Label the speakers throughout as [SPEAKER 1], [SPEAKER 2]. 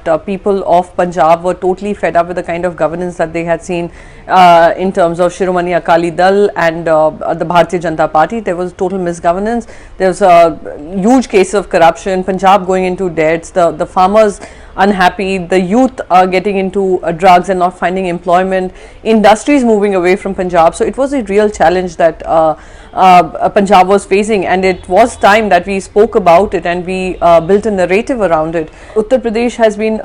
[SPEAKER 1] that people of Punjab were totally fed up with the kind of governance that they had seen in terms of Shiromani Akali Dal and the Bharatiya Janata Party. There was total misgovernance. There was a huge case of corruption, Punjab going into debts, the farmers unhappy, the youth are getting into drugs and not finding employment, industries moving away from Punjab. So it was a real challenge that Punjab was facing, and it was time that we spoke about it and we built a narrative around it. Uttar Pradesh has been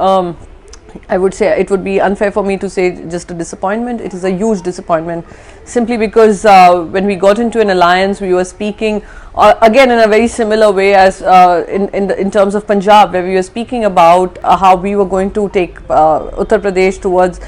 [SPEAKER 1] I would say, it would be unfair for me to say just a disappointment. It is a huge disappointment, simply because when we got into an alliance, we were speaking again in a very similar way as in terms of Punjab, where we were speaking about how we were going to take Uttar Pradesh towards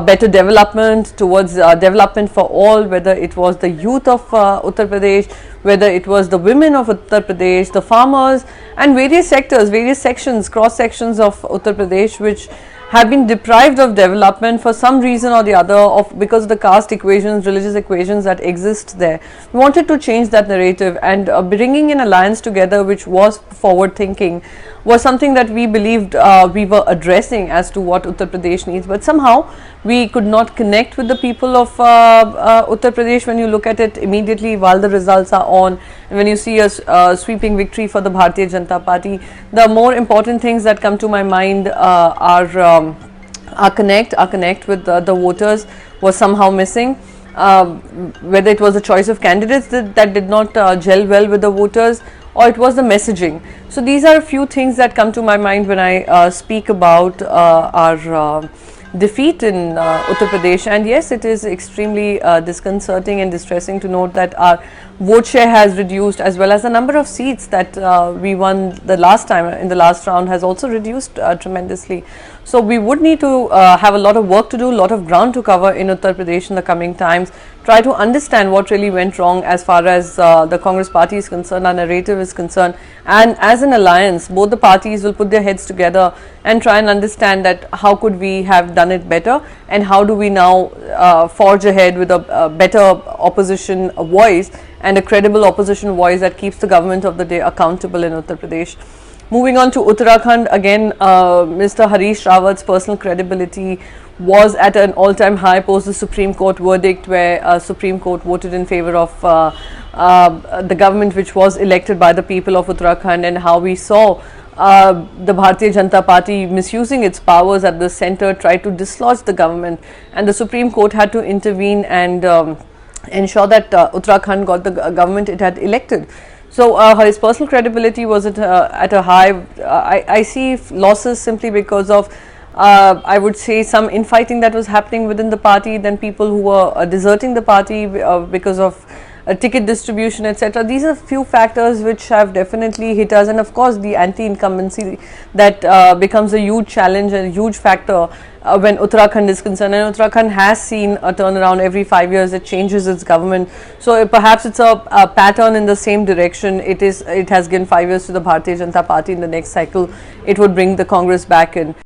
[SPEAKER 1] better development, towards development for all, whether it was the youth of Uttar Pradesh, whether it was the women of Uttar Pradesh, the farmers, and various sectors, various sections, cross sections of Uttar Pradesh, which have been deprived of development for some reason or the other, because of the caste equations, religious equations that exist there. We wanted to change that narrative, and bringing an alliance together which was forward thinking was something that we believed we were addressing as to what Uttar Pradesh needs, but somehow we could not connect with the people of Uttar Pradesh. When you look at it immediately while the results are on, and when you see a sweeping victory for the Bharatiya Janata Party, the more important things that come to my mind are our connect with the voters was somehow missing. Whether it was the choice of candidates that did not gel well with the voters, or it was the messaging. So these are a few things that come to my mind when I speak about our defeat in Uttar Pradesh. And yes, it is extremely disconcerting and distressing to note that our vote share has reduced, as well as the number of seats that we won the last time in the last round has also reduced tremendously. So we would need to have a lot of work to do, a lot of ground to cover in Uttar Pradesh in the coming times, try to understand what really went wrong as far as the Congress party is concerned, our narrative is concerned, and as an alliance, both the parties will put their heads together and try and understand that how could we have done it better, and how do we now forge ahead with a better opposition voice and a credible opposition voice that keeps the government of the day accountable in Uttar Pradesh. Moving on to Uttarakhand, again, Mr. Harish Rawat's personal credibility was at an all-time high post the Supreme Court verdict, where Supreme Court voted in favor of the government which was elected by the people of Uttarakhand, and how we saw the Bharatiya Janata Party misusing its powers at the centre, tried to dislodge the government, and the Supreme Court had to intervene and ensure that Uttarakhand got the government it had elected. So his personal credibility was at a high. I see losses simply because of I would say some infighting that was happening within the party, then people who were deserting the party because of ticket distribution, etc. These are few factors which have definitely hit us, and of course the anti-incumbency that becomes a huge challenge and a huge factor when Uttarakhand is concerned. And Uttarakhand has seen a turnaround every 5 years. It changes its government, so perhaps it's a pattern in the same direction. It has given 5 years to the Bharatiya Janata Party. In the next cycle, it would bring the Congress back in.